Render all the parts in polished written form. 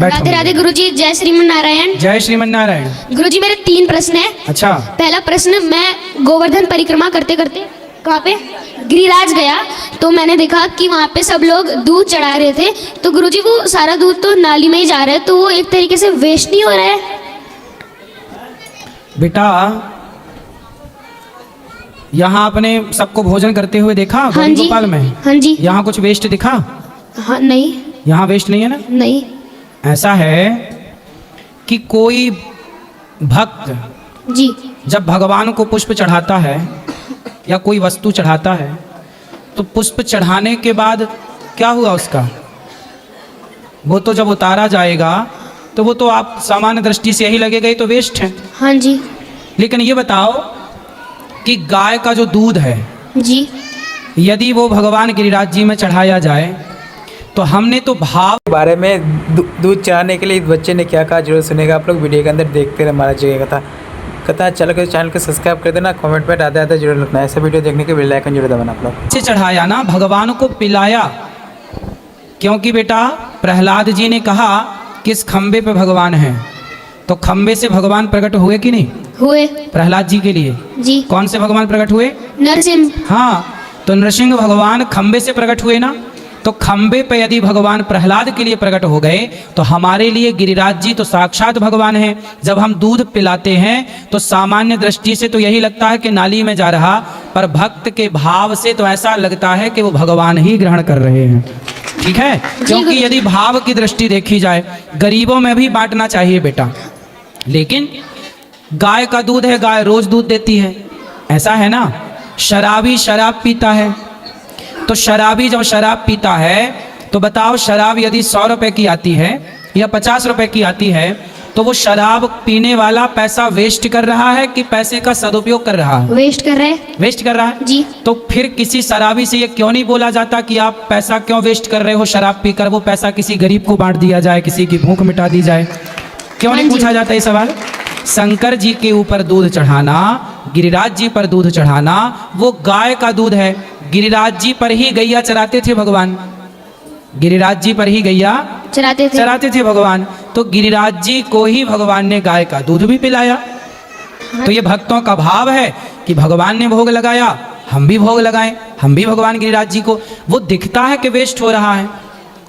राधे राधे गुरुजी, जय श्रीमन नारायण। जय श्रीमन नारायण। गुरुजी मेरे 3 प्रश्न हैं। अच्छा, पहला प्रश्न, मैं गोवर्धन परिक्रमा करते करते कहाँ पे गिरिराज गया तो मैंने देखा कि वहाँ पे सब लोग दूध चढ़ा रहे थे। तो गुरुजी वो सारा दूध तो नाली में ही जा रहा है, तो वो एक तरीके से वेस्ट नहीं हो रहा है? बेटा यहाँ आपने सबको भोजन करते हुए देखा हाँ जी, गोपाल में? हाँ जी। यहाँ कुछ वेस्ट दिखा? हाँ नहीं। यहाँ वेस्ट नहीं है ना? नहीं। ऐसा है कि कोई भक्त जी। जब भगवान को पुष्प चढ़ाता है या कोई वस्तु चढ़ाता है तो पुष्प चढ़ाने के बाद क्या हुआ उसका, वो तो जब उतारा जाएगा तो वो तो आप सामान्य दृष्टि से यही लगेगा ये तो वेस्ट है। हाँ जी। लेकिन ये बताओ कि गाय का जो दूध है जी। यदि वो भगवान गिरिराज जी में चढ़ाया जाए तो हमने तो भाव के बारे में दूध चढ़ाने के लिए इस बच्चे ने क्या कहा जरूर सुनेगा। आप लोग वीडियो के अंदर देखते रहे हमारा जगह कथा चैनल को सब्सक्राइब कर देना, कमेंट में आधा आधा जरूर लिखना। ऐसे वीडियो देखने के बेल आइकन जरूर दबाना आप लोग। से चढ़ाया ना, भगवान को पिलाया, क्योंकि बेटा प्रहलाद जी ने कहा कि इस खंबे पे भगवान है, तो खंबे से भगवान प्रकट हुए कि नहीं? हुए। प्रहलाद जी के लिए जी। कौन से भगवान प्रकट हुए? नरसिंह। हाँ, तो नरसिंह भगवान खंबे से प्रकट हुए ना, तो खंबे पे यदि भगवान प्रहलाद के लिए प्रकट हो गए तो हमारे लिए गिरिराज जी तो साक्षात भगवान हैं। जब हम दूध पिलाते हैं तो सामान्य दृष्टि से तो यही लगता है कि नाली में जा रहा, पर भक्त के भाव से तो ऐसा लगता है कि वो भगवान ही ग्रहण कर रहे हैं। ठीक है, क्योंकि यदि भाव की दृष्टि देखी जाए, गरीबों में भी बांटना चाहिए बेटा, लेकिन गाय का दूध है, गाय रोज दूध देती है, ऐसा है ना। शराबी शराब पीता है, तो शराबी जब शराब पीता है तो बताओ शराब यदि 100 रुपए की आती है या 50 रुपए की आती है तो वो शराब पीने वाला पैसा वेस्ट कर रहा है कि पैसे का सदुपयोग कर रहा है? वेस्ट कर रहे हैं। वेस्ट कर रहा है जी। तो फिर किसी शराबी से ये क्यों नहीं बोला जाता कि आप पैसा क्यों वेस्ट कर रहे हो शराब पीकर? वो पैसा किसी गरीब को बांट दिया जाए, किसी की भूख मिटा दी जाए, क्यों नहीं पूछा जाता ये सवाल? शंकर जी के ऊपर दूध चढ़ाना, गिरिराज जी पर दूध चढ़ाना, वो गाय का दूध है। गिरिराज जी पर ही गैया चराते थे भगवान, गिरिराज जी पर ही गैया चराते थे भगवान, तो गिरिराज जी को ही भगवान ने गाय का दूध भी पिलाया। तो ये भक्तों का भाव है कि भगवान ने भोग लगाया, हम भी भोग लगाएं, हम भी भगवान गिरिराज जी को। वो दिखता है कि वेस्ट हो रहा है,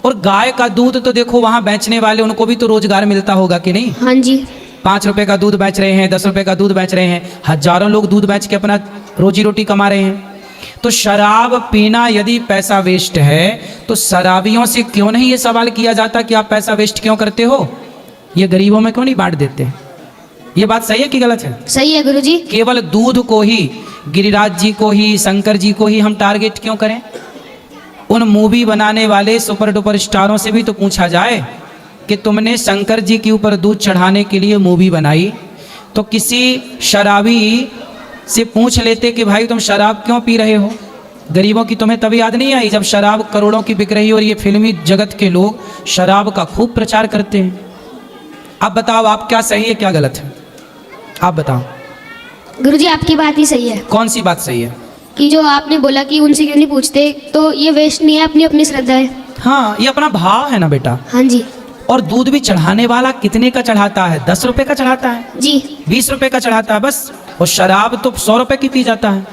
और गाय का दूध तो देखो वहां बेचने वाले उनको भी तो रोजगार मिलता होगा कि नहीं? हाँ जी। 5 रुपए का दूध बेच रहे हैं, 10 रुपए का दूध बेच रहे हैं, हजारों लोग दूध बेच के अपना रोजी रोटी कमा रहे हैं। तो शराब पीना यदि पैसा वेस्ट है तो शराबियों से क्यों नहीं ये सवाल किया जाता कि आप पैसा वेस्ट क्यों करते हो, ये गरीबों में क्यों नहीं बांट देते? ये बात सही है कि गलत है? सही है गुरुजी। केवल दूध को ही, गिरिराज जी को ही, शंकर जी को ही हम टारगेट क्यों करें? उन मूवी बनाने वाले सुपर डुपर स्टारों से भी तो पूछा जाए कि तुमने शंकर जी के ऊपर दूध चढ़ाने के लिए मूवी बनाई, तो किसी शराबी से पूछ लेते कि भाई तुम शराब क्यों पी रहे हो? गरीबों की तुम्हें तभी याद नहीं आई जब शराब करोड़ों की बिक रही है और ये फिल्मी जगत के लोग शराब का खूब प्रचार करते हैं। आप बताओ, आप क्या सही है क्या गलत है? आप बताओ। गुरुजी आपकी बात ही सही है। कौन सी बात सही है? कि जो आपने बोला कि उनसे क्यों नहीं पूछते, तो ये वेस्ट नहीं है, अपनी अपनी श्रद्धा है। हाँ, ये अपना भाव है ना बेटा। हाँ जी। और दूध भी चढ़ाने वाला कितने का चढ़ाता है? 10 रुपए का चढ़ाता है जी। 20 रुपए का चढ़ाता है बस। और शराब तो 100 रुपए की पी जाता है,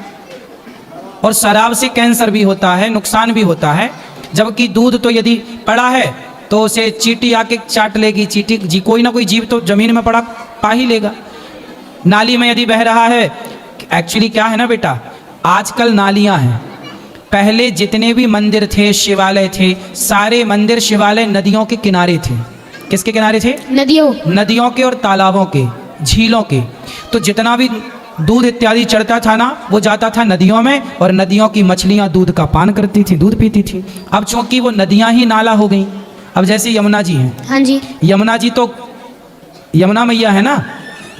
और शराब से कैंसर भी होता है, नुकसान भी होता है। जबकि दूध तो यदि पड़ा है तो उसे चींटी आके चाट लेगी, चींटी जी कोई ना कोई जीव तो जमीन में पड़ा पा ही लेगा। नाली में यदि बह रहा है, एक्चुअली क्या है ना बेटा, आजकल नालियां हैं, पहले जितने भी मंदिर थे, शिवालय थे, सारे मंदिर शिवालय नदियों के किनारे थे। किसके किनारे थे? नदियों के और तालाबों के, झीलों के। तो जितना भी दूध इत्यादि चढ़ता था ना, वो जाता था नदियों में, और नदियों की मछलियां दूध का पान करती थी, दूध पीती थी। अब चूंकि वो नदियां ही नाला हो गई, अब जैसे यमुना जी हैं। हाँ जी। यमुना जी तो यमुना मैया है ना,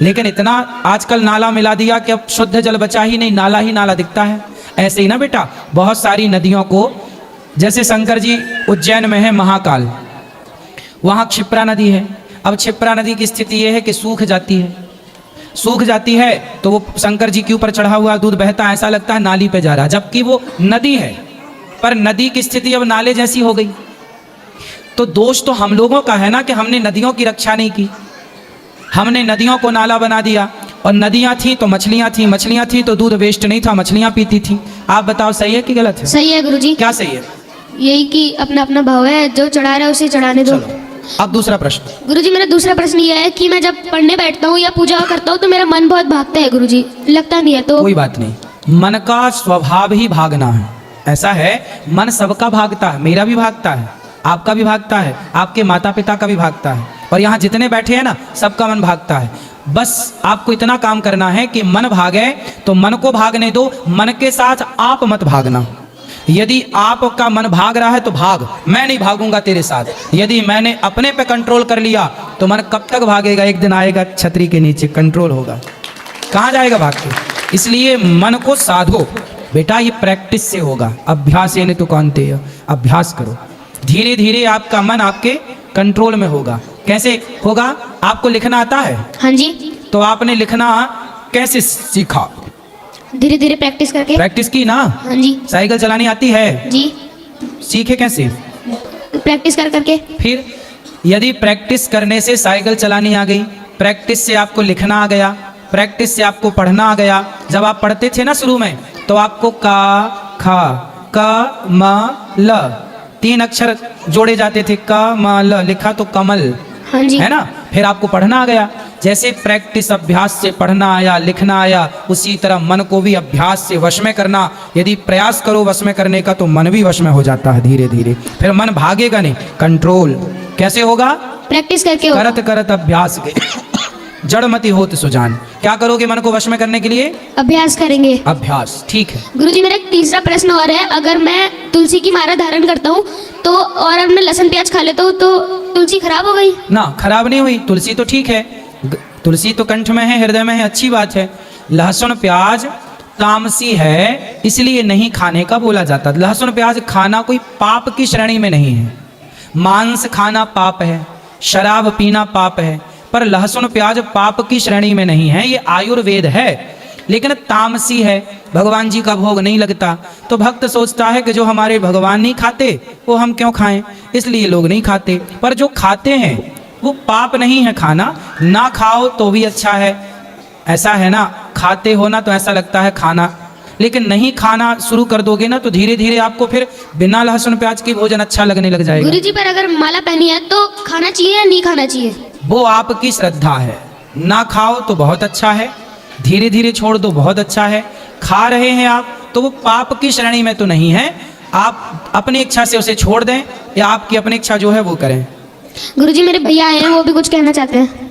लेकिन इतना आजकल नाला मिला दिया कि अब शुद्ध जल बचा ही नहीं, नाला ही नाला दिखता है। ऐसे ही ना बेटा, बहुत सारी नदियों को, जैसे शंकर जी उज्जैन में है महाकाल, वहाँ क्षिप्रा नदी है। अब क्षिप्रा नदी की स्थिति यह है कि सूख जाती है, सूख जाती है तो वो शंकर जी के ऊपर चढ़ा हुआ दूध बहता है, ऐसा लगता है नाली पे जा रहा है, जबकि वो नदी है, पर नदी की स्थिति अब नाले जैसी हो गई। तो दोष तो हम लोगों का है ना कि हमने नदियों की रक्षा नहीं की, हमने नदियों को नाला बना दिया, और नदियां थी तो मछलियां थी, मछलियां थी तो दूध वेस्ट नहीं था, मछलियां पीती थी। आप बताओ सही है कि गलत है? सही है गुरुजी। क्या सही है? यही कि अपना अपना भाव है, जो चढ़ा रहा है उसे चढ़ाने दो। चलो अब दूसरा प्रश्न। गुरुजी मेरा दूसरा प्रश्न ये है कि मैं जब पढ़ने बैठता हूँ या पूजा करता हूँ तो मेरा मन बहुत भागता है गुरुजी, लगता नहीं है तो। कोई बात नहीं, मन का स्वभाव ही भागना है। ऐसा है, मन सबका भागता है, मेरा भी भागता है, आपका भी भागता है, आपके माता पिता का भी भागता है, और यहाँ जितने बैठे हैं ना सबका मन भागता है। बस आपको इतना काम करना है कि मन भागे तो मन को भागने दो, मन के साथ आप मत भागना। यदि आपका मन भाग रहा है तो भाग, मैं नहीं भागूंगा तेरे साथ। यदि मैंने अपने पे कंट्रोल कर लिया तो मन कब तक भागेगा? एक दिन आएगा छतरी के नीचे कंट्रोल होगा, कहाँ जाएगा भाग के? इसलिए मन को साधो बेटा, ये प्रैक्टिस से होगा, अभ्यास ये नहीं तो कौनते है, अभ्यास करो। धीरे धीरे आपका मन आपके कंट्रोल में होगा। कैसे होगा? आपको लिखना आता है? हाँ जी। तो आपने लिखना कैसे सीखा? धीरे धीरे प्रैक्टिस करके। प्रैक्टिस की ना? हाँ जी। साइकिल चलानी आती है? जी। सीखे कैसे? प्रैक्टिस कर करके। फिर यदि प्रैक्टिस करने से साइकिल चलानी आ गई, प्रैक्टिस से आपको लिखना आ गया, प्रैक्टिस से आपको पढ़ना आ गया। जब आप पढ़ते थे ना शुरू में तो आपको का खा क म ल 3 अक्षर जोड़े जाते थे, क म ल, लिखा तो कमल, हाँ जी। है ना? फिर आपको पढ़ना आ गया। जैसे प्रैक्टिस अभ्यास से पढ़ना आया, लिखना आया, उसी तरह मन को भी अभ्यास से वश में करना। यदि प्रयास करो वश में करने का तो मन भी वश में हो जाता है धीरे धीरे। फिर मन भागेगा नहीं, कंट्रोल कैसे होगा? प्रैक्टिस करके होगा। करत करत अभ्यास के जड़मति होत सुजान। क्या करोगे मन को वश में करने के लिए? अभ्यास करेंगे। अभ्यास, ठीक है। गुरुजी मेरा एक तीसरा प्रश्न और है, अगर मैं तुलसी की माला धारण करता हूँ तो और अब मैं लहसुन प्याज खा लेता हूँ तो तुलसी खराब हो गई? ना, खराब नहीं हुई, तुलसी तो ठीक है। तुलसी तो कंठ में है, हृदय में है, अच्छी बात है। लहसुन प्याज तामसी है, इसलिए नहीं खाने का बोला जाता। लहसुन प्याज खाना कोई पाप की श्रेणी में नहीं है। मांस खाना पाप है, शराब पीना पाप है, पर लहसुन प्याज पाप की श्रेणी में नहीं है। ये आयुर्वेद है, लेकिन तामसी है, भगवान जी का भोग नहीं लगता। तो भक्त सोचता है कि जो हमारे भगवान नहीं खाते वो हम क्यों खाएं, इसलिए लोग नहीं खाते। पर जो खाते हैं वो पाप नहीं है खाना, ना खाओ तो भी अच्छा है। ऐसा है ना, खाते हो ना तो ऐसा लगता है खाना, लेकिन नहीं खाना शुरू कर दोगे ना तो धीरे धीरे आपको फिर बिना लहसुन प्याज के भोजन अच्छा लगने लग जाएगा। गुरुजी पर अगर माला पहनी है तो खाना चाहिए या नहीं खाना चाहिए? वो आपकी श्रद्धा है। ना खाओ तो बहुत अच्छा है, धीरे धीरे छोड़ दो बहुत अच्छा है। खा रहे हैं आप तो वो पाप की श्रेणी में तो नहीं है। आप अपनी इच्छा से उसे छोड़ दें या आपकी अपनी इच्छा जो है वो करें। गुरुजी मेरे भैया आए हैं, वो भी कुछ कहना चाहते हैं।